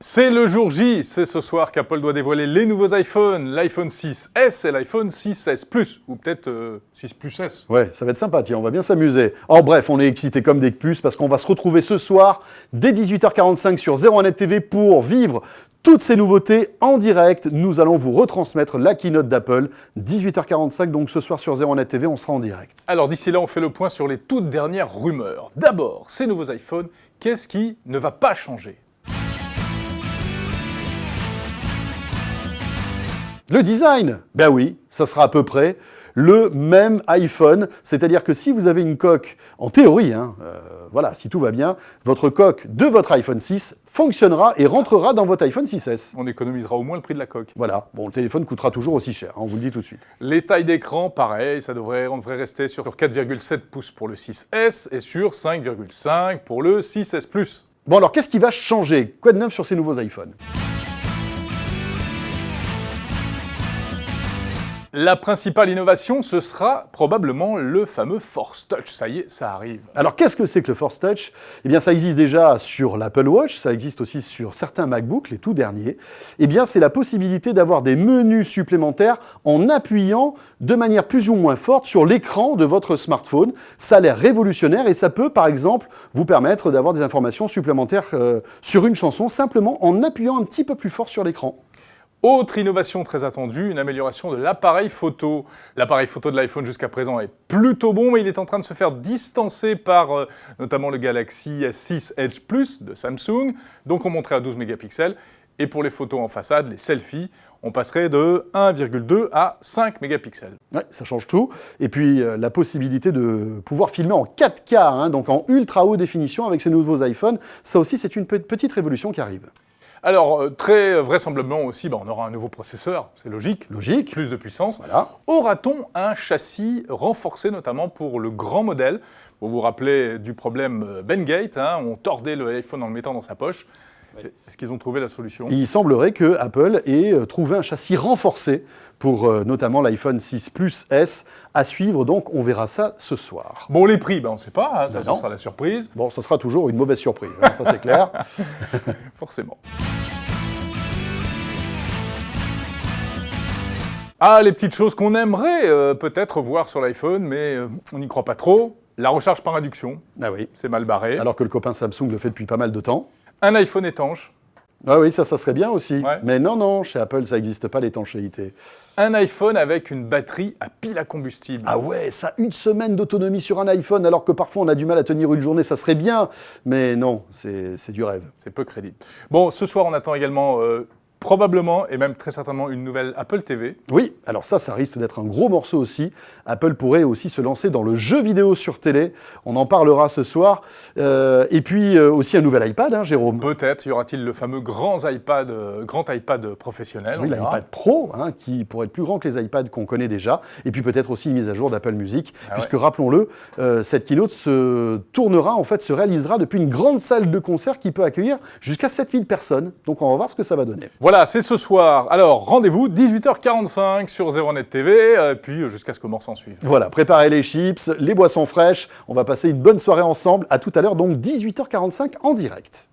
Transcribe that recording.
C'est le jour J, c'est ce soir qu'Apple doit dévoiler les nouveaux iPhones, l'iPhone 6S et l'iPhone 6S Plus, ou peut-être 6 Plus S. Ouais, ça va être sympa, tiens, on va bien s'amuser. En bref, on est excités comme des puces parce qu'on va se retrouver ce soir dès 18h45 sur 01net TV pour vivre toutes ces nouveautés en direct. Nous allons vous retransmettre la keynote d'Apple, 18h45, donc ce soir sur 01net TV, on sera en direct. Alors d'ici là, on fait le point sur les toutes dernières rumeurs. D'abord, ces nouveaux iPhones, qu'est-ce qui ne va pas changer ? Le design, ben oui, ça sera à peu près le même iPhone, c'est-à-dire que si vous avez une coque, en théorie, voilà, si tout va bien, votre coque de votre iPhone 6 fonctionnera et rentrera dans votre iPhone 6S. On économisera au moins le prix de la coque. Voilà, bon, le téléphone coûtera toujours aussi cher, on vous le dit tout de suite. Les tailles d'écran, pareil, on devrait rester sur 4,7 pouces pour le 6S et sur 5,5 pour le 6S Plus. Bon alors, qu'est-ce qui va changer? Quoi de neuf sur ces nouveaux iPhones? La principale innovation, ce sera probablement le fameux Force Touch. Ça y est, ça arrive. Alors, qu'est-ce que c'est que le Force Touch? Eh bien, ça existe déjà sur l'Apple Watch, ça existe aussi sur certains MacBooks, les tout derniers. Eh bien, c'est la possibilité d'avoir des menus supplémentaires en appuyant de manière plus ou moins forte sur l'écran de votre smartphone. Ça a l'air révolutionnaire et ça peut, par exemple, vous permettre d'avoir des informations supplémentaires sur une chanson simplement en appuyant un petit peu plus fort sur l'écran. Autre innovation très attendue, une amélioration de l'appareil photo. L'appareil photo de l'iPhone jusqu'à présent est plutôt bon, mais il est en train de se faire distancer par notamment le Galaxy S6 Edge Plus de Samsung, donc on monterait à 12 mégapixels. Et pour les photos en façade, les selfies, on passerait de 1,2 à 5 mégapixels. Ouais, ça change tout. Et puis, la possibilité de pouvoir filmer en 4K, donc en ultra haute définition avec ces nouveaux iPhones, ça aussi, c'est une petite révolution qui arrive. Alors, très vraisemblablement aussi, on aura un nouveau processeur, c'est logique. Logique. Plus de puissance. Voilà. Aura-t-on un châssis renforcé, notamment pour le grand modèle? Vous vous rappelez du problème Bendgate, on tordait le iPhone en le mettant dans sa poche. Oui. Est-ce qu'ils ont trouvé la solution? Il semblerait que Apple ait trouvé un châssis renforcé pour notamment l'iPhone 6 Plus S à suivre, donc on verra ça ce soir. Bon, les prix, on ne sait pas, ça sera la surprise. Bon, ça sera toujours une mauvaise surprise, ça c'est clair. Forcément. Ah, les petites choses qu'on aimerait peut-être voir sur l'iPhone, mais on n'y croit pas trop. La recharge par induction, ah oui. C'est mal barré. Alors que le copain Samsung le fait depuis pas mal de temps. Un iPhone étanche. Ah oui, ça serait bien aussi. Ouais. Mais non, chez Apple, ça n'existe pas l'étanchéité. Un iPhone avec une batterie à pile à combustible. Ah ouais, ça, une semaine d'autonomie sur un iPhone, alors que parfois on a du mal à tenir une journée, ça serait bien. Mais non, c'est du rêve. C'est peu crédible. Bon, ce soir, on attend également probablement et même très certainement une nouvelle Apple TV. Oui, alors ça risque d'être un gros morceau aussi. Apple pourrait aussi se lancer dans le jeu vidéo sur télé. On en parlera ce soir. Et puis aussi un nouvel iPad, Jérôme. Peut-être, y aura-t-il le fameux grand iPad professionnel. Oui, l'iPad Pro, qui pourrait être plus grand que les iPads qu'on connaît déjà. Et puis peut-être aussi une mise à jour d'Apple Music, puisque rappelons-le, cette keynote se réalisera depuis une grande salle de concert qui peut accueillir jusqu'à 7000 personnes. Donc on va voir ce que ça va donner. Voilà, c'est ce soir. Alors, rendez-vous 18h45 sur 01net TV, puis jusqu'à ce que mort s'en suive. Voilà, préparez les chips, les boissons fraîches. On va passer une bonne soirée ensemble. À tout à l'heure, donc 18h45 en direct.